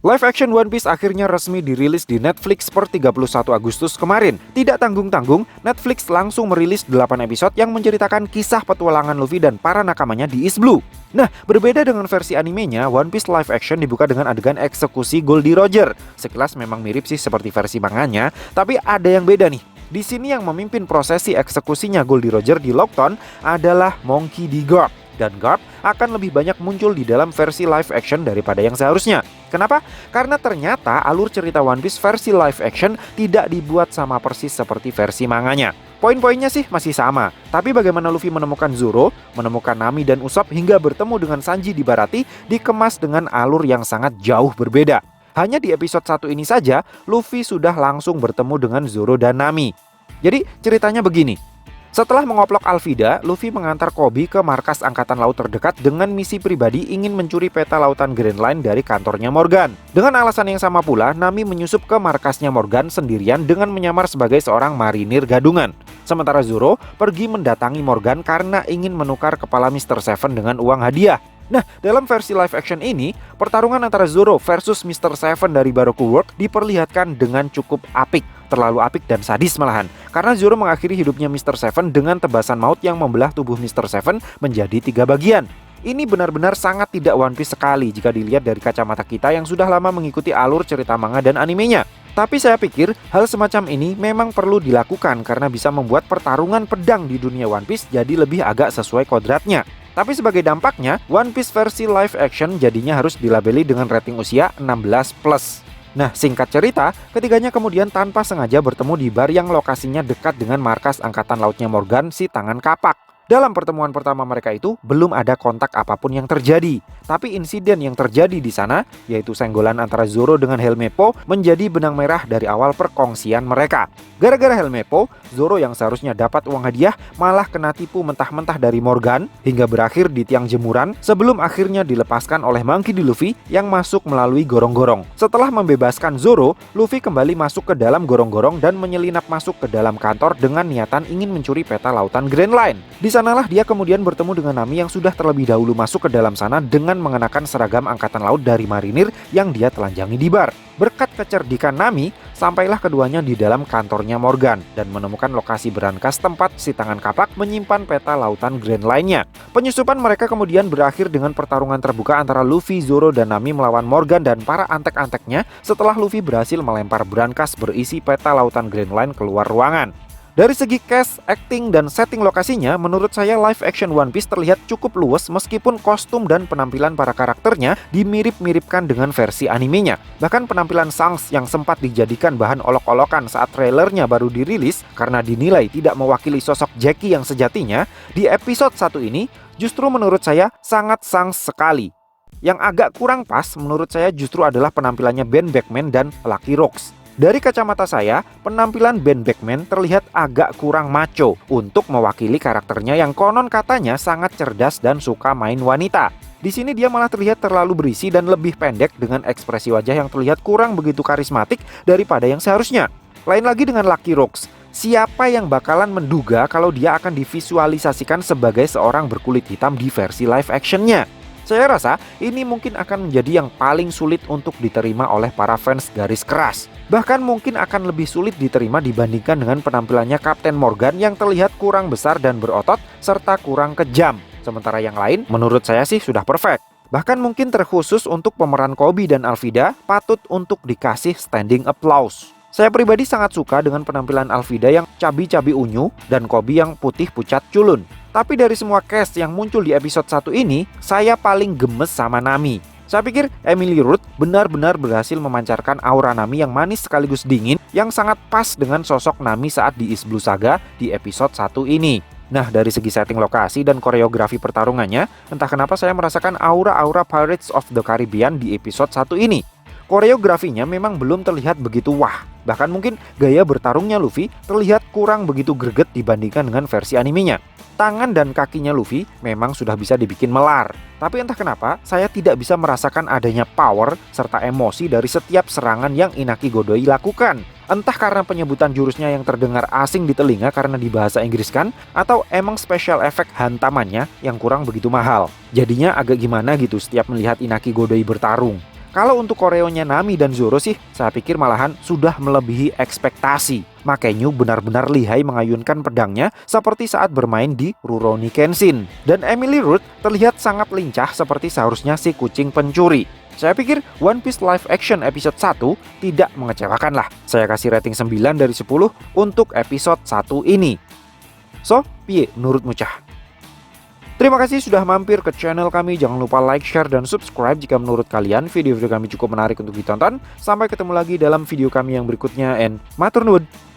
Live action One Piece akhirnya resmi dirilis di Netflix per 31 Agustus kemarin. Tidak tanggung-tanggung, Netflix langsung merilis 8 episode yang menceritakan kisah petualangan Luffy dan para nakamanya di East Blue. Nah, berbeda dengan versi animenya, One Piece live action dibuka dengan adegan eksekusi Goldie Roger. Sekilas memang mirip sih seperti versi manganya, tapi ada yang beda nih. Di sini yang memimpin prosesi eksekusinya Goldie Roger di Lockton adalah Monkey D. Garp. Dan Garp akan lebih banyak muncul di dalam versi live action daripada yang seharusnya. Kenapa? Karena ternyata alur cerita One Piece versi live action tidak dibuat sama persis seperti versi manganya. Poin-poinnya sih masih sama, tapi bagaimana Luffy menemukan Zoro, menemukan Nami dan Usopp hingga bertemu dengan Sanji di Baratie dikemas dengan alur yang sangat jauh berbeda. Hanya di episode 1 ini saja, Luffy sudah langsung bertemu dengan Zoro dan Nami. Jadi ceritanya begini. Setelah mengoplok Alvida, Luffy mengantar Koby ke markas angkatan laut terdekat dengan misi pribadi ingin mencuri peta lautan Grand Line dari kantornya Morgan. Dengan alasan yang sama pula, Nami menyusup ke markasnya Morgan sendirian dengan menyamar sebagai seorang marinir gadungan. Sementara Zoro pergi mendatangi Morgan karena ingin menukar kepala Mr. Seven dengan uang hadiah. Nah, dalam versi live action ini, pertarungan antara Zoro versus Mr. Seven dari Baroku World diperlihatkan dengan cukup apik. Terlalu apik dan sadis malahan. Karena Zoro mengakhiri hidupnya Mr. Seven dengan tebasan maut yang membelah tubuh Mr. Seven menjadi 3 bagian. Ini benar-benar sangat tidak One Piece sekali jika dilihat dari kacamata kita yang sudah lama mengikuti alur cerita manga dan animenya. Tapi saya pikir hal semacam ini memang perlu dilakukan karena bisa membuat pertarungan pedang di dunia One Piece jadi lebih agak sesuai kodratnya. Tapi sebagai dampaknya, One Piece versi live action jadinya harus dilabeli dengan rating usia 16+. Nah, singkat cerita, ketiganya kemudian tanpa sengaja bertemu di bar yang lokasinya dekat dengan markas angkatan lautnya Morgan, si Tangan Kapak. Dalam pertemuan pertama mereka itu, belum ada kontak apapun yang terjadi. Tapi insiden yang terjadi di sana, yaitu senggolan antara Zoro dengan Helmeppo, menjadi benang merah dari awal perkongsian mereka. Gara-gara Helmeppo, Zoro yang seharusnya dapat uang hadiah malah kena tipu mentah-mentah dari Morgan hingga berakhir di tiang jemuran sebelum akhirnya dilepaskan oleh Monkey D. Luffy yang masuk melalui gorong-gorong. Setelah membebaskan Zoro, Luffy kembali masuk ke dalam gorong-gorong dan menyelinap masuk ke dalam kantor dengan niatan ingin mencuri peta lautan Grand Line. Di sanalah dia kemudian bertemu dengan Nami yang sudah terlebih dahulu masuk ke dalam sana dengan mengenakan seragam angkatan laut dari marinir yang dia telanjangi di bar. Berkat kecerdikan Nami, sampailah keduanya di dalam kantornya Morgan dan menemukan lokasi berangkas tempat si Tangan Kapak menyimpan peta lautan Grand Line-nya. Penyusupan mereka kemudian berakhir dengan pertarungan terbuka antara Luffy, Zoro, dan Nami melawan Morgan dan para antek-anteknya setelah Luffy berhasil melempar berangkas berisi peta lautan Grand Line keluar ruangan. Dari segi cast, acting, dan setting lokasinya, menurut saya live action One Piece terlihat cukup luas meskipun kostum dan penampilan para karakternya dimirip-miripkan dengan versi animenya. Bahkan penampilan Shanks yang sempat dijadikan bahan olok-olokan saat trailernya baru dirilis karena dinilai tidak mewakili sosok Jackie yang sejatinya, di episode 1 ini justru menurut saya sangat Shanks sekali. Yang agak kurang pas menurut saya justru adalah penampilannya Ben Beckman dan Lucky Rocks. Dari kacamata saya, penampilan Ben Beckman terlihat agak kurang macho untuk mewakili karakternya yang konon katanya sangat cerdas dan suka main wanita. Di sini dia malah terlihat terlalu berisi dan lebih pendek dengan ekspresi wajah yang terlihat kurang begitu karismatik daripada yang seharusnya. Lain lagi dengan Lucky Rocks. Siapa yang bakalan menduga kalau dia akan divisualisasikan sebagai seorang berkulit hitam di versi live actionnya? Saya rasa ini mungkin akan menjadi yang paling sulit untuk diterima oleh para fans garis keras. Bahkan mungkin akan lebih sulit diterima dibandingkan dengan penampilannya Kapten Morgan yang terlihat kurang besar dan berotot serta kurang kejam. Sementara yang lain menurut saya sih sudah perfect. Bahkan mungkin terkhusus untuk pemeran Koby dan Alvida patut untuk dikasih standing applause. Saya pribadi sangat suka dengan penampilan Alvida yang cabi-cabi unyu dan Koby yang putih pucat culun. Tapi dari semua cast yang muncul di episode 1 ini, saya paling gemes sama Nami. Saya pikir Emily Root benar-benar berhasil memancarkan aura Nami yang manis sekaligus dingin yang sangat pas dengan sosok Nami saat di East Blue Saga di episode 1 ini. Nah, dari segi setting lokasi dan koreografi pertarungannya, entah kenapa saya merasakan aura-aura Pirates of the Caribbean di episode 1 ini. Koreografinya memang belum terlihat begitu wah. Bahkan mungkin gaya bertarungnya Luffy terlihat kurang begitu greget dibandingkan dengan versi animenya. Tangan dan kakinya Luffy memang sudah bisa dibikin melar. Tapi entah kenapa saya tidak bisa merasakan adanya power serta emosi dari setiap serangan yang Inaki Godoy lakukan. Entah karena penyebutan jurusnya yang terdengar asing di telinga karena di bahasa Inggris kan, atau emang special effect hantamannya yang kurang begitu mahal. Jadinya agak gimana gitu setiap melihat Inaki Godoy bertarung. Kalau untuk koreonya Nami dan Zoro sih, saya pikir malahan sudah melebihi ekspektasi. Makanya benar-benar lihai mengayunkan pedangnya seperti saat bermain di Rurouni Kenshin. Dan Emily Root terlihat sangat lincah seperti seharusnya si kucing pencuri. Saya pikir One Piece live action episode 1 tidak mengecewakan lah. Saya kasih rating 9 dari 10 untuk episode 1 ini. So, piye menurutmu Cah? Terima kasih sudah mampir ke channel kami. Jangan lupa like, share, dan subscribe jika menurut kalian video-video kami cukup menarik untuk ditonton. Sampai ketemu lagi dalam video kami yang berikutnya, and matur nuwun.